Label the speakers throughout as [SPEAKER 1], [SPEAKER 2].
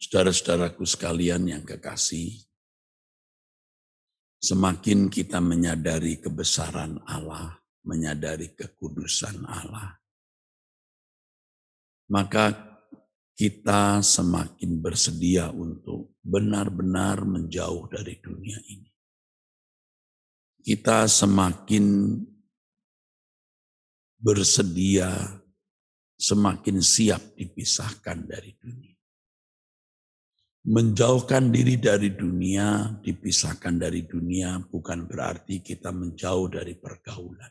[SPEAKER 1] Saudara-saudaraku sekalian yang kekasih, semakin kita menyadari kebesaran Allah, menyadari kekudusan Allah, maka kita semakin bersedia untuk benar-benar menjauh dari dunia ini. Kita semakin bersedia, semakin siap dipisahkan dari dunia. Menjauhkan diri dari dunia, dipisahkan dari dunia bukan berarti kita menjauh dari pergaulan.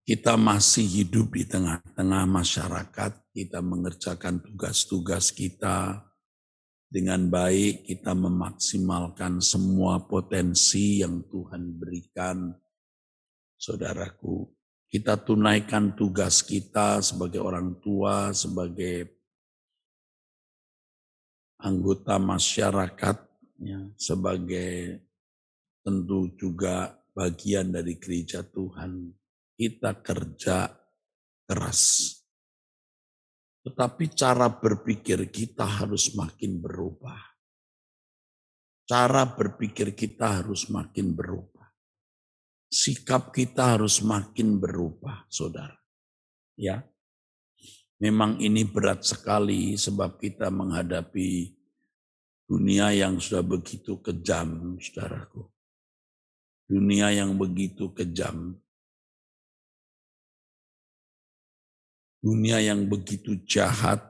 [SPEAKER 1] Kita masih hidup di tengah-tengah masyarakat, kita mengerjakan tugas-tugas kita dengan baik, kita memaksimalkan semua potensi yang Tuhan berikan. Saudaraku, kita tunaikan tugas kita sebagai orang tua, sebagai anggota masyarakat, ya, sebagai tentu juga bagian dari gereja Tuhan. Kita kerja keras. Tetapi cara berpikir kita harus makin berubah. Cara berpikir kita harus makin berubah. Sikap kita harus makin berubah, saudara. Ya, memang ini berat sekali sebab kita menghadapi dunia yang sudah begitu kejam, saudaraku. Dunia yang begitu kejam. Dunia yang begitu jahat.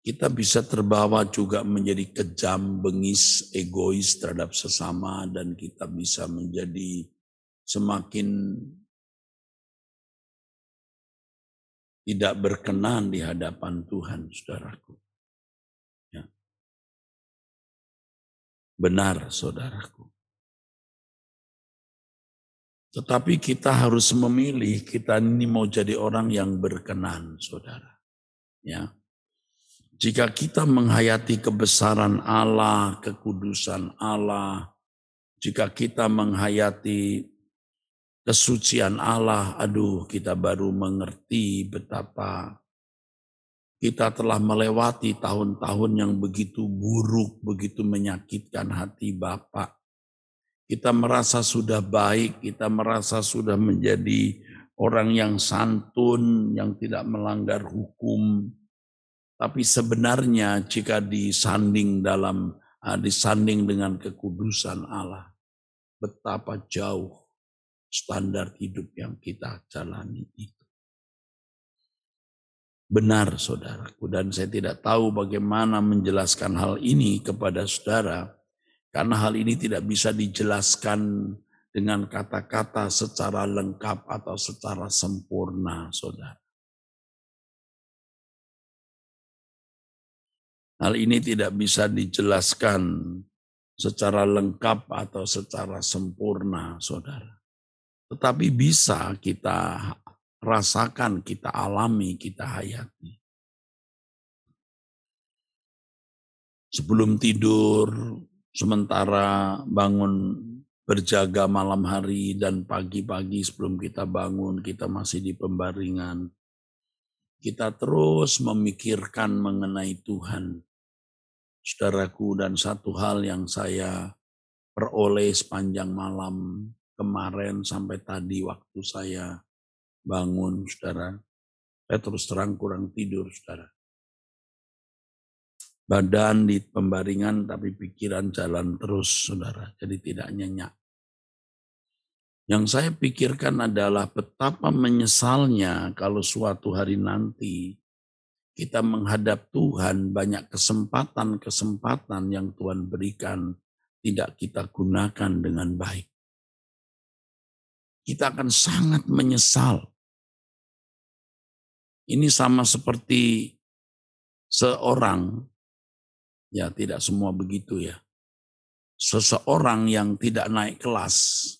[SPEAKER 1] Kita bisa terbawa juga menjadi kejam, bengis, egois terhadap sesama, dan kita bisa menjadi semakin tidak berkenan di hadapan Tuhan, saudaraku. Ya. Benar, saudaraku. Tetapi kita harus memilih, kita ini mau jadi orang yang berkenan, saudara. Ya. Jika kita menghayati kebesaran Allah, kekudusan Allah, jika kita menghayati kesucian Allah, aduh kita baru mengerti betapa kita telah melewati tahun-tahun yang begitu buruk, begitu menyakitkan hati Bapa. Kita merasa sudah baik, kita merasa sudah menjadi orang yang santun, yang tidak melanggar hukum. Tapi sebenarnya jika disanding dengan kekudusan Allah, betapa jauh standar hidup yang kita jalani itu. Benar, saudaraku, dan saya tidak tahu bagaimana menjelaskan hal ini kepada saudara, karena hal ini tidak bisa dijelaskan dengan kata-kata secara lengkap atau secara sempurna, saudara. Hal ini tidak bisa dijelaskan secara lengkap atau secara sempurna, saudara. Tetapi bisa kita rasakan, kita alami, kita hayati. Sebelum tidur, sementara bangun berjaga malam hari dan pagi-pagi sebelum kita bangun, kita masih di pembaringan. Kita terus memikirkan mengenai Tuhan. Saudaraku, dan satu hal yang saya peroleh sepanjang malam kemarin sampai tadi waktu saya bangun, saudara. Saya terus terang kurang tidur, saudara. Badan di pembaringan tapi pikiran jalan terus, saudara. Jadi tidak nyenyak. Yang saya pikirkan adalah betapa menyesalnya kalau suatu hari nanti kita menghadap Tuhan, banyak kesempatan-kesempatan yang Tuhan berikan tidak kita gunakan dengan baik. Kita akan sangat menyesal. Ini sama seperti seorang, ya tidak semua begitu ya, seseorang yang tidak naik kelas,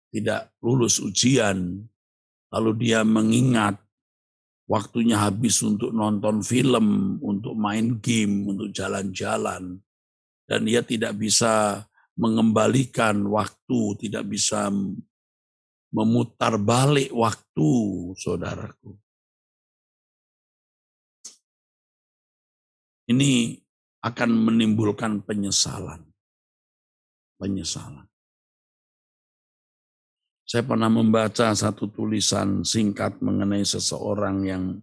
[SPEAKER 1] tidak lulus ujian, lalu dia mengingat waktunya habis untuk nonton film, untuk main game, untuk jalan-jalan. Dan dia tidak bisa mengembalikan waktu, tidak bisa memutar balik waktu, saudaraku. Ini akan menimbulkan penyesalan. Penyesalan. Saya pernah membaca satu tulisan singkat mengenai seseorang yang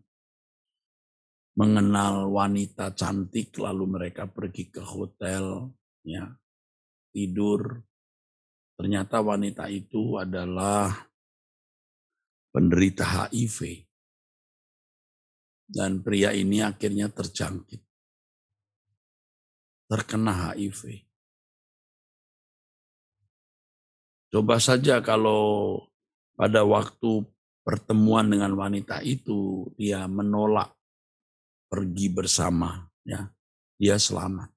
[SPEAKER 1] mengenal wanita cantik, lalu mereka pergi ke hotel, ya, tidur. Ternyata wanita itu adalah penderita HIV. Dan pria ini akhirnya terjangkit, terkena HIV. Coba saja kalau pada waktu pertemuan dengan wanita itu, dia menolak pergi bersama, ya, dia selamat.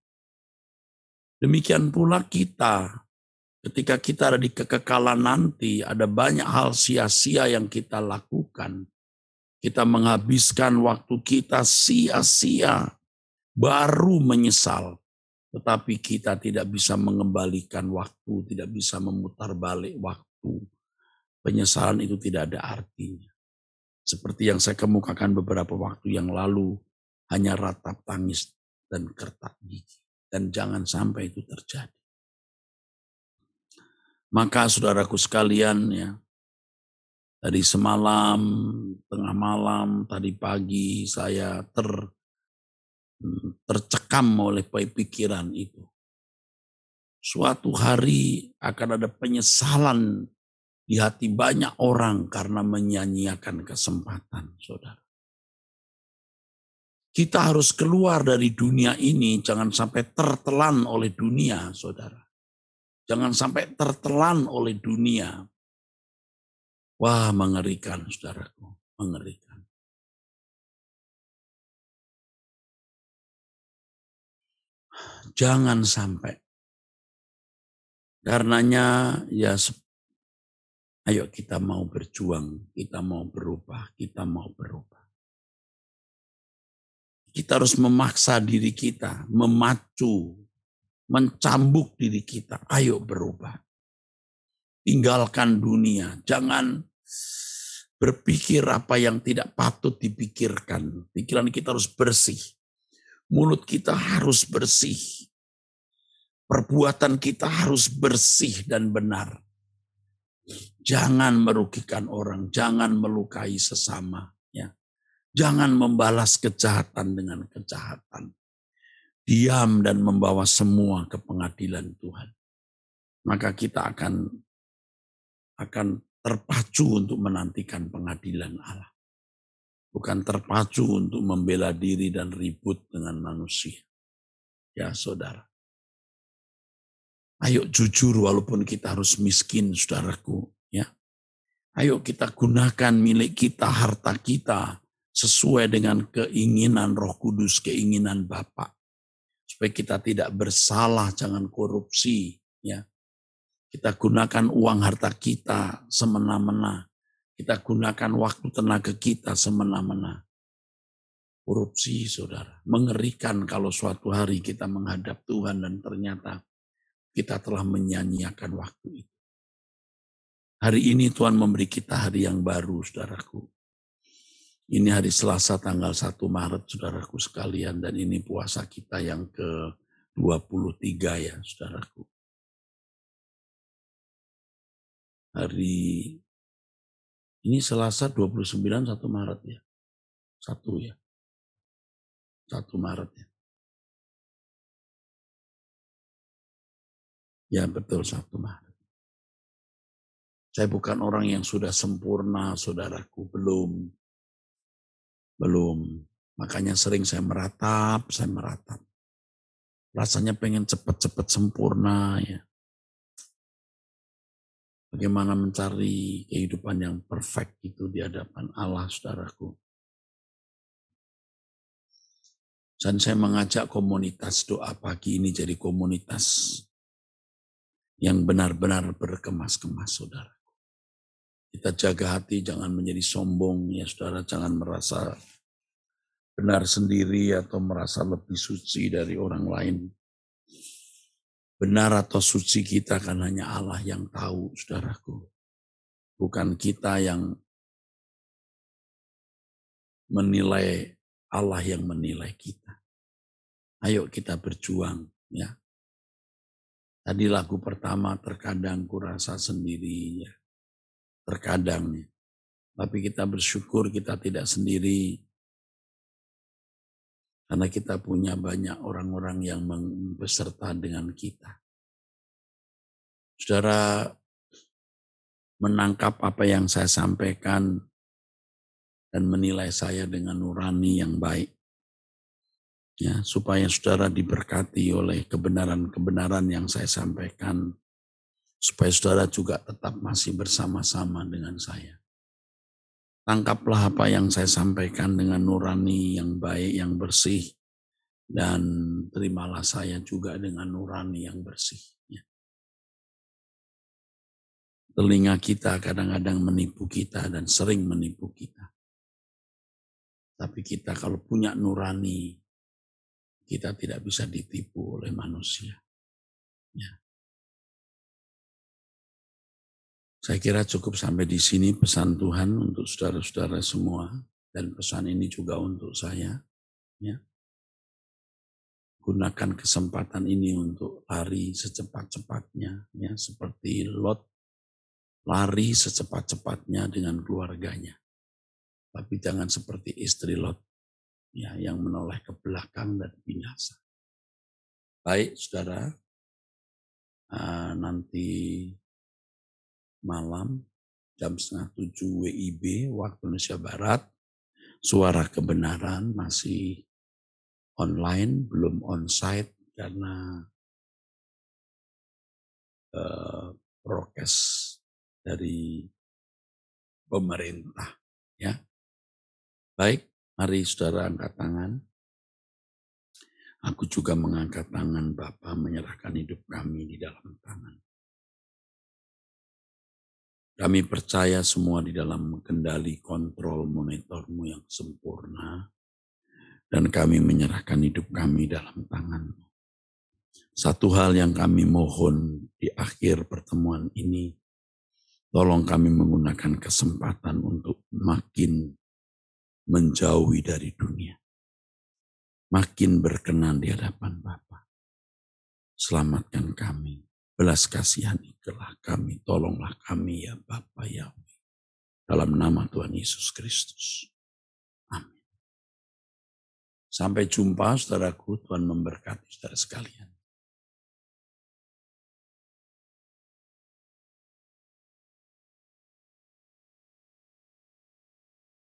[SPEAKER 1] Demikian pula kita, ketika kita ada di kekekalan nanti, ada banyak hal sia-sia yang kita lakukan. Kita menghabiskan waktu kita sia-sia, baru menyesal. Tetapi kita tidak bisa mengembalikan waktu, tidak bisa memutar balik waktu. Penyesalan itu tidak ada artinya. Seperti yang saya kemukakan beberapa waktu yang lalu, hanya ratap tangis dan kertak gigi. Dan jangan sampai itu terjadi. Maka saudaraku sekalian, ya, tadi semalam, tengah malam, tadi pagi saya tercekam oleh pikiran itu. Suatu hari akan ada penyesalan di hati banyak orang karena menyanyiakan kesempatan, saudara. Kita harus keluar dari dunia ini, jangan sampai tertelan oleh dunia, saudara. Jangan sampai tertelan oleh dunia. Wah, mengerikan, saudaraku, mengerikan. Jangan sampai. Karenanya, ya, ayo kita mau berjuang, kita mau berubah, kita mau berubah. Kita harus memaksa diri kita, memacu, mencambuk diri kita. Ayo berubah. Tinggalkan dunia. Jangan berpikir apa yang tidak patut dipikirkan. Pikiran kita harus bersih. Mulut kita harus bersih. Perbuatan kita harus bersih dan benar. Jangan merugikan orang. Jangan melukai sesama. Ya. Jangan membalas kejahatan dengan kejahatan. Diam dan membawa semua ke pengadilan Tuhan. Maka kita akan terpacu untuk menantikan pengadilan Allah. Bukan terpacu untuk membela diri dan ribut dengan manusia. Ya saudara. Ayo jujur walaupun kita harus miskin, saudaraku. Ya. Ayo kita gunakan milik kita, harta kita, sesuai dengan keinginan Roh Kudus, keinginan Bapa. Supaya kita tidak bersalah, jangan korupsi. Ya. Kita gunakan uang harta kita semena-mena. Kita gunakan waktu tenaga kita semena-mena. Korupsi, saudara. Mengerikan kalau suatu hari kita menghadap Tuhan dan ternyata kita telah menyanyiakan waktu itu. Hari ini Tuhan memberi kita hari yang baru, saudaraku. Ini hari Selasa tanggal 1 Maret, saudaraku sekalian. Dan ini puasa kita yang ke-23 ya, saudaraku. Hari ini Selasa 29 1 Maret ya. 1 ya. 1 Maret ya. Ya betul 1 Maret. Saya bukan orang yang sudah sempurna, saudaraku. Belum. Makanya sering saya meratap. Rasanya pengen cepat-cepat sempurna ya. Bagaimana mencari kehidupan yang perfect itu di hadapan Allah, saudaraku. Dan saya mengajak komunitas doa pagi ini jadi komunitas yang benar-benar berkemas-kemas, saudara. Kita jaga hati, jangan menjadi sombong, ya saudara. Jangan merasa benar sendiri atau merasa lebih suci dari orang lain. Benar atau suci kita kan hanya Allah yang tahu, saudaraku. Bukan kita yang menilai, Allah yang menilai kita. Ayo kita berjuang, ya. Tadi lagu pertama, terkadang kurasa sendiri, ya. Terkadang, ya. Tapi kita bersyukur kita tidak sendiri, karena kita punya banyak orang-orang yang beserta dengan kita. Saudara menangkap apa yang saya sampaikan dan menilai saya dengan nurani yang baik. Ya, supaya saudara diberkati oleh kebenaran-kebenaran yang saya sampaikan, supaya saudara juga tetap masih bersama-sama dengan saya. Tangkaplah apa yang saya sampaikan dengan nurani yang baik, yang bersih, dan terimalah saya juga dengan nurani yang bersih. Ya. Telinga kita kadang-kadang menipu kita dan sering menipu kita. Tapi kita kalau punya nurani, kita tidak bisa ditipu oleh manusia. Ya. Saya kira cukup sampai di sini pesan Tuhan untuk saudara-saudara semua, dan pesan ini juga untuk saya. Ya. Gunakan kesempatan ini untuk lari secepat-cepatnya, ya, seperti Lot lari secepat-cepatnya dengan keluarganya. Tapi jangan seperti istri Lot, ya, yang menoleh ke belakang dan binasa. Baik, saudara, nanti malam jam 6:30 WIB waktu Indonesia Barat, Suara Kebenaran masih online, belum onsite karena prokes dari pemerintah. Ya, baik, mari saudara angkat tangan. Aku juga mengangkat tangan, Bapa, menyerahkan hidup kami di dalam tangan. Kami percaya semua di dalam kendali kontrol monitormu yang sempurna, dan kami menyerahkan hidup kami dalam tangan-Mu. Satu hal yang kami mohon di akhir pertemuan ini, tolong kami menggunakan kesempatan untuk makin menjauhi dari dunia. Makin berkenan di hadapan Bapa. Selamatkan kami. Belas kasihanilah kami, tolonglah kami ya Bapa Yahweh. Dalam nama Tuhan Yesus Kristus. Amin. Sampai jumpa saudaraku, Tuhan memberkati saudara sekalian.